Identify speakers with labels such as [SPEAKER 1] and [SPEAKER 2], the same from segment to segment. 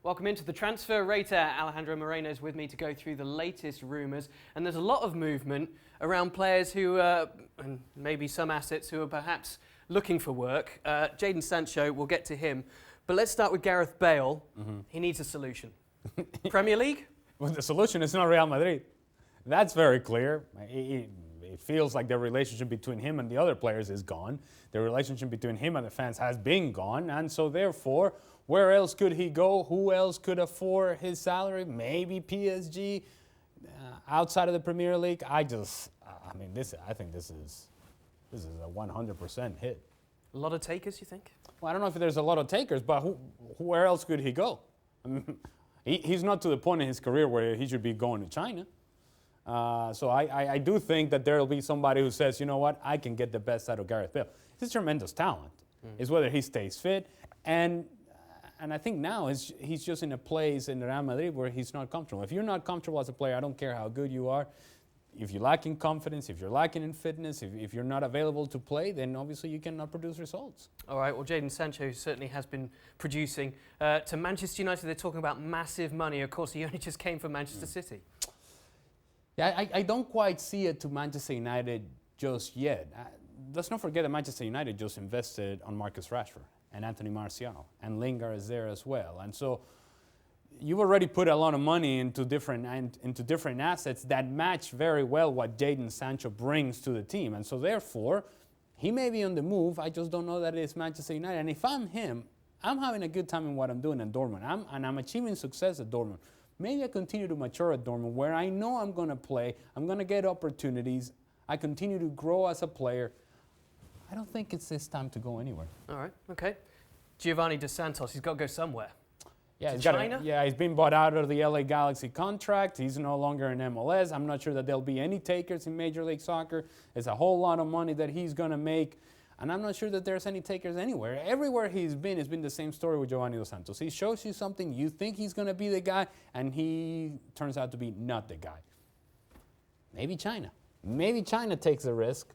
[SPEAKER 1] Welcome into the Transfer Rater. Alejandro Moreno is with me to go through the latest rumours. And there's a lot of movement around players who, and maybe some assets who are perhaps looking for work. Jadon Sancho, we'll get to him. But let's start with Gareth Bale. He needs a solution. Premier League?
[SPEAKER 2] Well, the solution is not Real Madrid. That's very clear. It feels like the relationship between him and the other players is gone. The relationship between him and the fans has been gone. And so therefore, where else could he go? Who else could afford his salary? Maybe PSG outside of the Premier League. I think this is a 100% hit.
[SPEAKER 1] A lot of takers, you think?
[SPEAKER 2] Well, I don't know if there's a lot of takers, but where else could he go? I mean, he's not to the point in his career where he should be going to China. So I do think that there will be somebody who says, you know what, I can get the best out of Gareth Bale. He's a tremendous talent. It's whether he stays fit. And I think now he's just in a place in Real Madrid where he's not comfortable. If you're not comfortable as a player, I don't care how good you are. If you're lacking confidence, if you're lacking in fitness, if you're not available to play, then obviously you cannot produce results.
[SPEAKER 1] All right, well, Jadon Sancho certainly has been producing. To Manchester United, they're talking about massive money. Of course, he only just came from Manchester City.
[SPEAKER 2] Yeah, I don't quite see it to Manchester United just yet. Let's not forget that Manchester United just invested on Marcus Rashford and Anthony Martial, and Lingard is there as well. And so you've already put a lot of money into different assets that match very well what Jadon Sancho brings to the team. And so therefore, he may be on the move. I just don't know that it's Manchester United. And if I'm him, I'm having a good time in what I'm doing at Dortmund. I'm achieving success at Dortmund. Maybe I continue to mature at Dortmund where I know I'm going to play, I'm going to get opportunities, I continue to grow as a player. I don't think it's his time to go anywhere.
[SPEAKER 1] All right, okay. Giovanni Dos Santos, he's got to go somewhere.
[SPEAKER 2] Yeah,
[SPEAKER 1] China?
[SPEAKER 2] He's been bought out of the LA Galaxy contract. He's no longer in MLS. I'm not sure that there'll be any takers in Major League Soccer. It's a whole lot of money that he's going to make. And I'm not sure that there's any takers anywhere. Everywhere he's been, it's been the same story with Giovanni Dos Santos. He shows you something, you think he's going to be the guy, and he turns out to be not the guy. Maybe China. Maybe China takes a risk.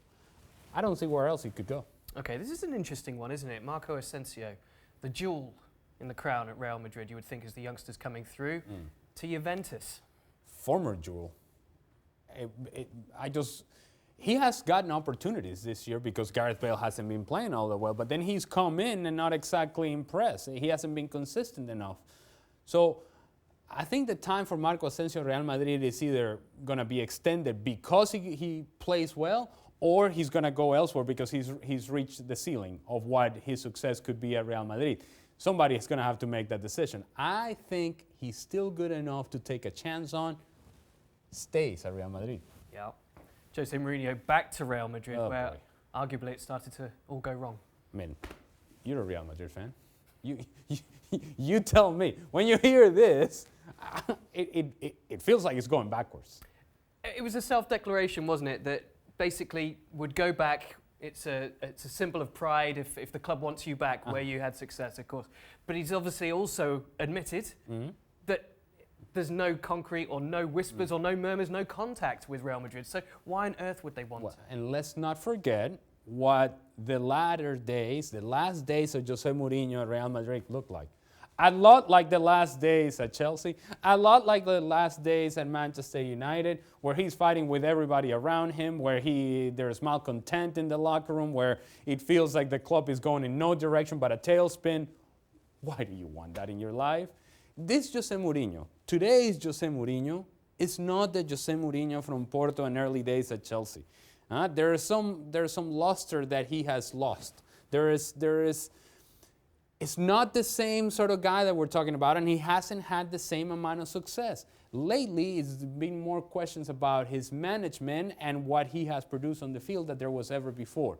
[SPEAKER 2] I don't see where else he could go.
[SPEAKER 1] Okay, this is an interesting one, isn't it? Marco Asensio, the jewel in the crown at Real Madrid, you would think, as the youngsters coming through, to Juventus.
[SPEAKER 2] Former jewel. He has gotten opportunities this year because Gareth Bale hasn't been playing all that well, but then he's come in and not exactly impressed. He hasn't been consistent enough. So I think the time for Marco Asensio Real Madrid is either going to be extended because he plays well, or he's going to go elsewhere because he's reached the ceiling of what his success could be at Real Madrid. Somebody is going to have to make that decision. I think he's still good enough to take a chance on, stays at Real Madrid.
[SPEAKER 1] Yeah. Jose Mourinho back to Real Madrid, where arguably it started to all go wrong.
[SPEAKER 2] I mean, you're a Real Madrid fan. You tell me. When you hear this, it feels like it's going backwards.
[SPEAKER 1] It was a self-declaration, wasn't it, that basically would go back. It's a symbol of pride if the club wants you back where you had success, of course. But he's obviously also admitted that there's no concrete or no whispers or no murmurs, no contact with Real Madrid. So why on earth would they want to?
[SPEAKER 2] And let's not forget what the last days of Jose Mourinho at Real Madrid looked like. A lot like the last days at Chelsea, a lot like the last days at Manchester United, where he's fighting with everybody around him, where there's malcontent in the locker room, where it feels like the club is going in no direction but a tailspin. Why do you want that in your life? This Jose Mourinho, today's Jose Mourinho, is not the Jose Mourinho from Porto and early days at Chelsea. There's some luster that he has lost. It's not the same sort of guy that we're talking about, and he hasn't had the same amount of success. Lately, it's been more questions about his management and what he has produced on the field than there was ever before.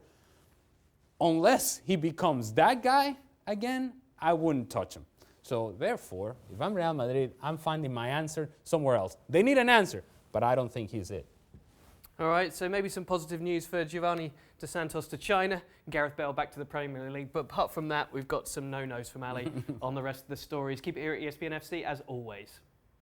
[SPEAKER 2] Unless he becomes that guy again, I wouldn't touch him. So therefore, if I'm Real Madrid, I'm finding my answer somewhere else. They need an answer, but I don't think he's it.
[SPEAKER 1] All right, so maybe some positive news for Giovanni Dos Santos to China, Gareth Bale back to the Premier League. But apart from that, we've got some no-nos from Ali on the rest of the stories. Keep it here at ESPN FC as always.